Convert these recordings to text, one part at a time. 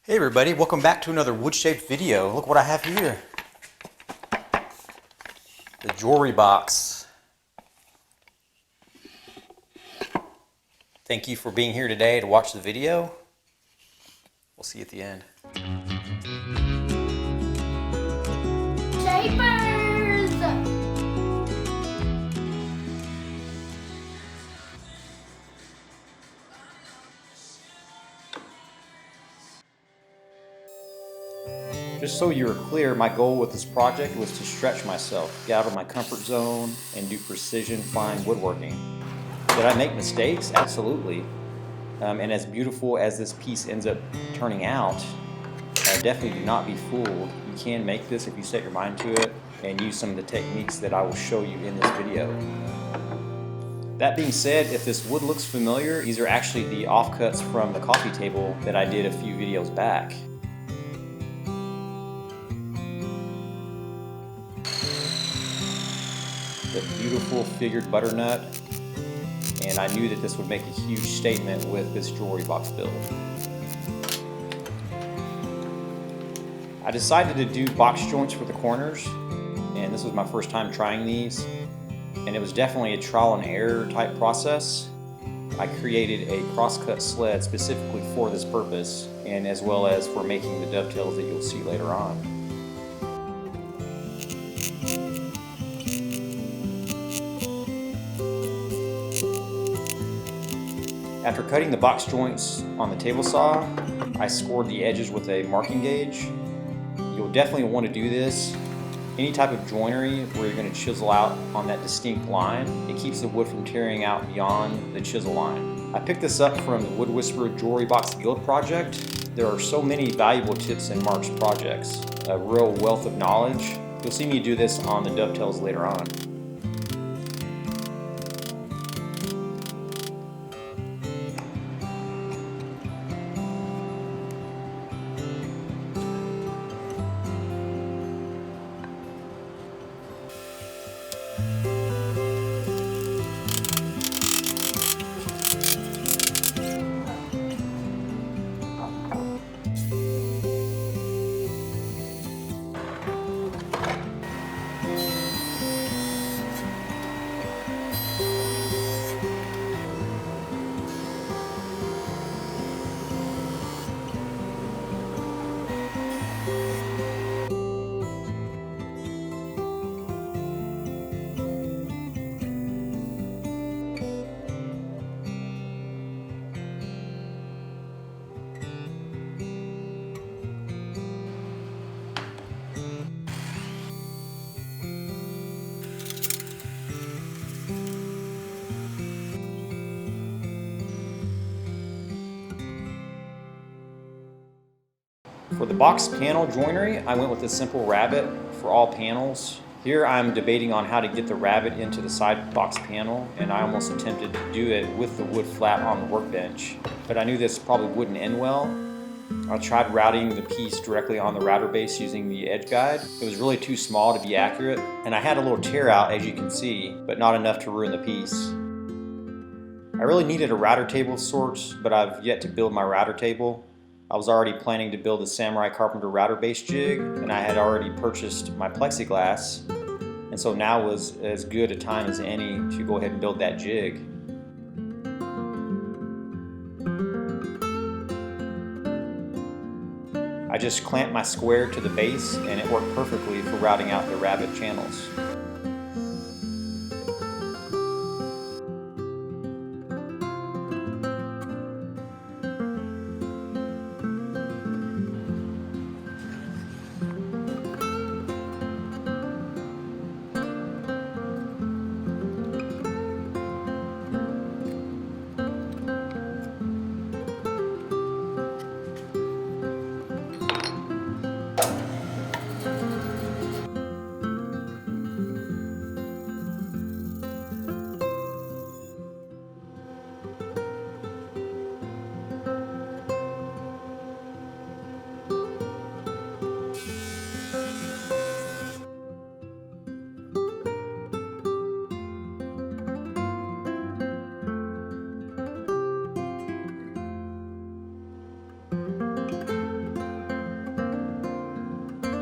Hey everybody, welcome back to another wood-shaped video. Look what I have here. The jewelry box. Thank you for being here today to watch the video. We'll see you at the end. Shapers! Just so you're clear, my goal with this project was to stretch myself, get out of my comfort zone, and do precision fine woodworking. Did I make mistakes? Absolutely. And as beautiful as this piece ends up turning out, definitely do not be fooled. You can make this if you set your mind to it and use some of the techniques that I will show you in this video. That being said, if this wood looks familiar, these are actually the offcuts from the coffee table that I did a few videos back. The beautiful figured butternut, and I knew that this would make a huge statement with this jewelry box build. I decided to do box joints for the corners, and this was my first time trying these, and it was definitely a trial and error type process. I created a cross-cut sled specifically for this purpose, and as well as for making the dovetails that you'll see later on. After cutting the box joints on the table saw, I scored the edges with a marking gauge. You'll definitely want to do this. Any type of joinery where you're going to chisel out on that distinct line, it keeps the wood from tearing out beyond the chisel line. I picked this up from the Wood Whisperer Jewelry Box Guild project. There are so many valuable tips in Mark's projects, a real wealth of knowledge. You'll see me do this on the dovetails later on. For the box panel joinery, I went with a simple rabbet for all panels. Here I'm debating on how to get the rabbet into the side box panel, and I almost attempted to do it with the wood flat on the workbench, but I knew this probably wouldn't end well. I tried routing the piece directly on the router base using the edge guide. It was really too small to be accurate, and I had a little tear out, as you can see, but not enough to ruin the piece. I really needed a router table of sorts, but I've yet to build my router table. I was already planning to build a Samurai Carpenter router base jig, and I had already purchased my plexiglass, and so now was as good a time as any to go ahead and build that jig. I just clamped my square to the base, and it worked perfectly for routing out the rabbet channels.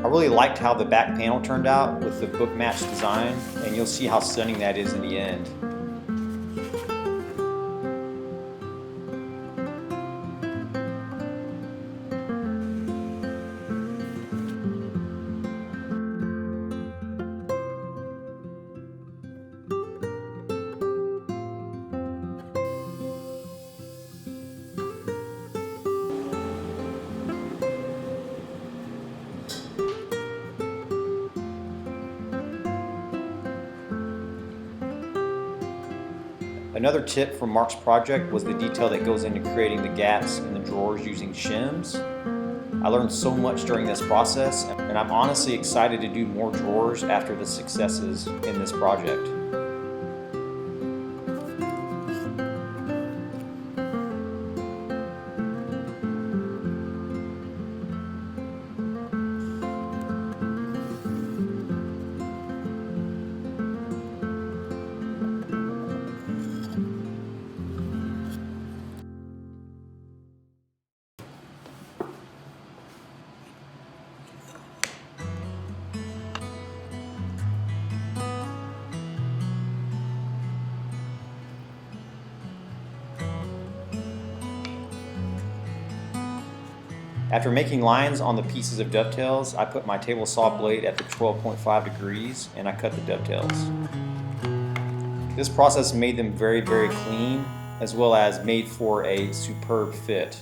I really liked how the back panel turned out with the book match design, and you'll see how stunning that is in the end. Another tip from Mark's project was the detail that goes into creating the gaps in the drawers using shims. I learned so much during this process, and I'm honestly excited to do more drawers after the successes in this project. After making lines on the pieces of dovetails, I put my table saw blade at the 12.5 degrees and I cut the dovetails. This process made them very, very clean, as well as made for a superb fit.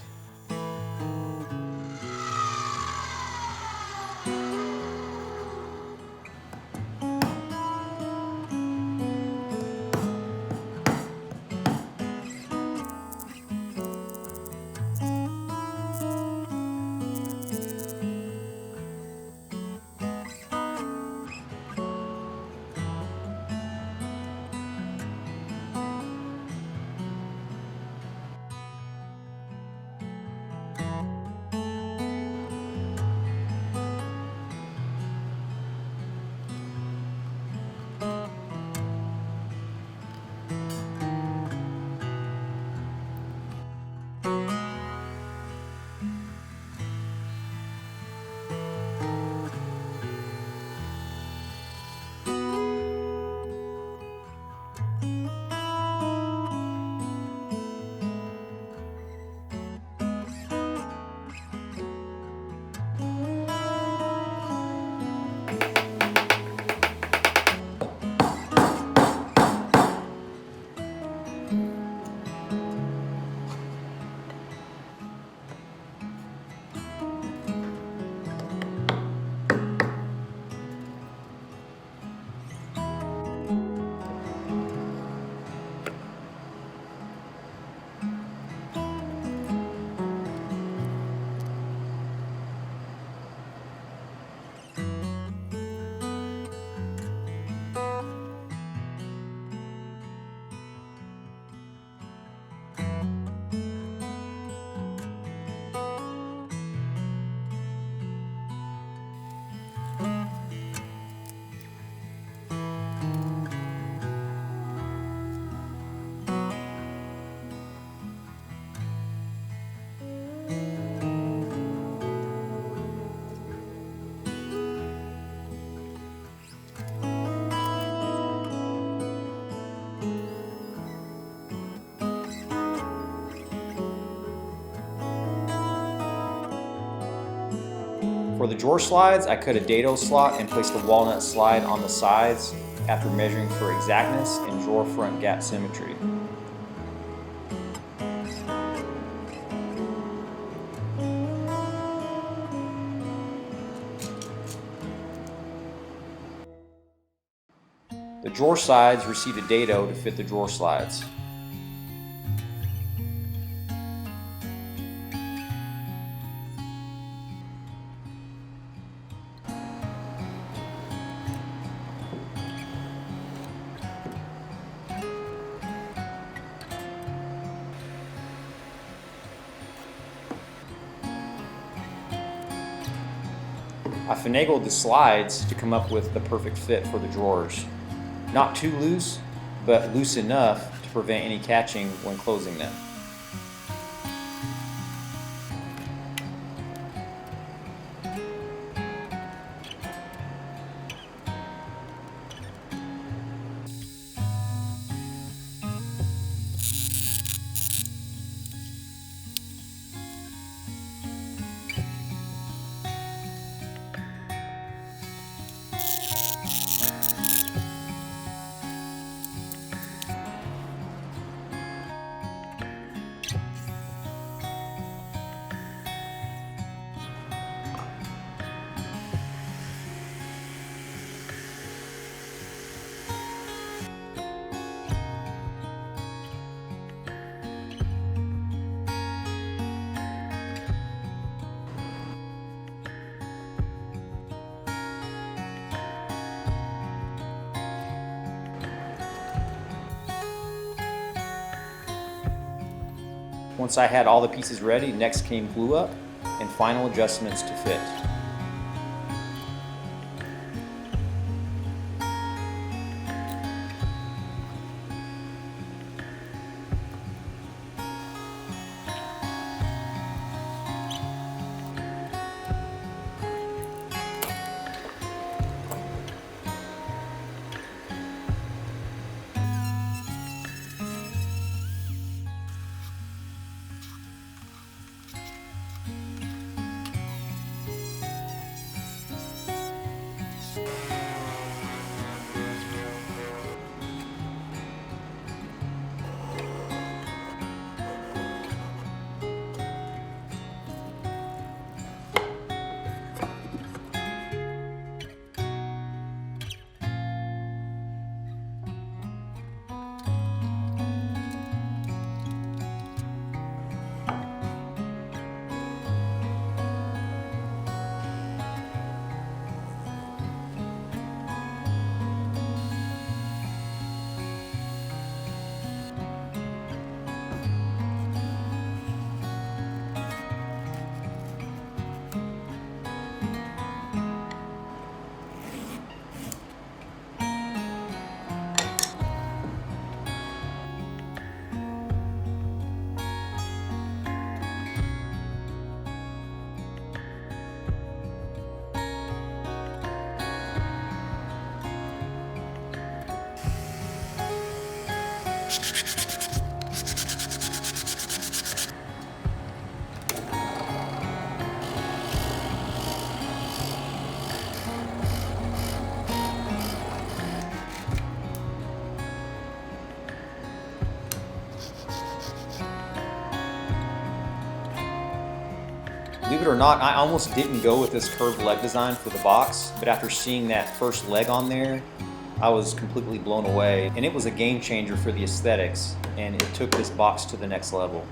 For the drawer slides, I cut a dado slot and placed a walnut slide on the sides after measuring for exactness and drawer front gap symmetry. The drawer sides received a dado to fit the drawer slides. I finagled the slides to come up with the perfect fit for the drawers. Not too loose, but loose enough to prevent any catching when closing them. Once I had all the pieces ready, next came glue up and final adjustments to fit. Believe it or not, I almost didn't go with this curved leg design for the box, but after seeing that first leg on there, I was completely blown away. And it was a game changer for the aesthetics, and it took this box to the next level.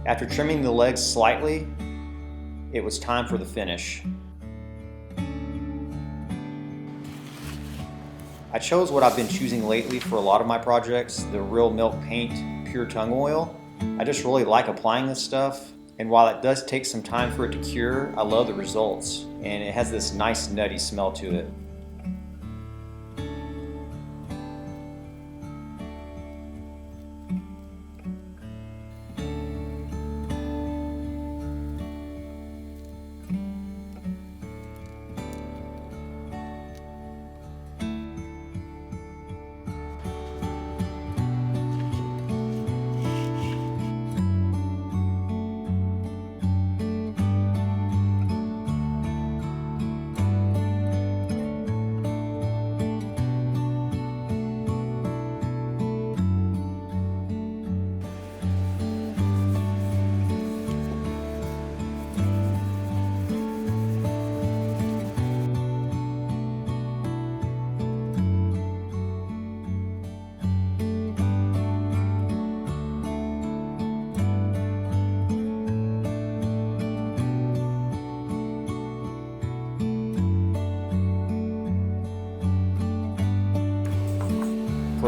After trimming the legs slightly, it was time for the finish. I chose what I've been choosing lately for a lot of my projects, the Real Milk Paint Pure Tung Oil. I just really like applying this stuff, and while it does take some time for it to cure, I love the results, and it has this nice nutty smell to it.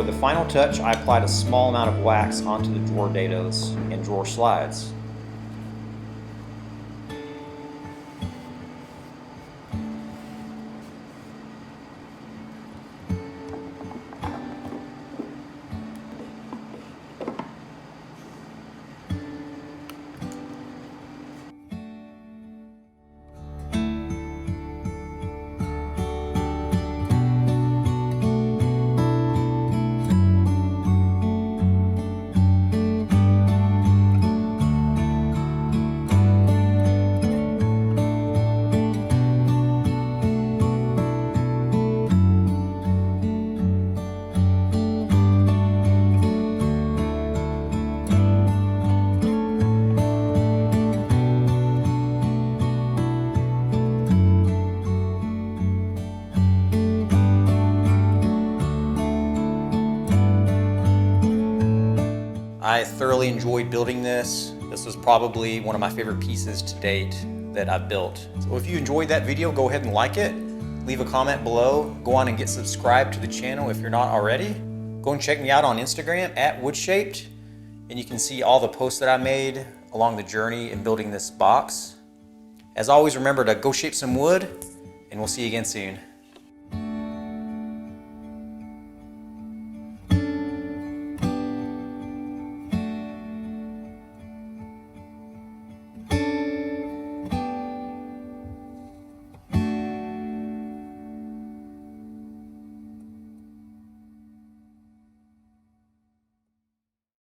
the final touch, I applied a small amount of wax onto the drawer dados and drawer slides. I thoroughly enjoyed building this. This was probably one of my favorite pieces to date that I've built. So if you enjoyed that video, go ahead and like it. Leave a comment below. Go on and get subscribed to the channel if you're not already. Go and check me out on Instagram at WoodShaped, and you can see all the posts that I made along the journey in building this box. As always, remember to go shape some wood, and we'll see you again soon.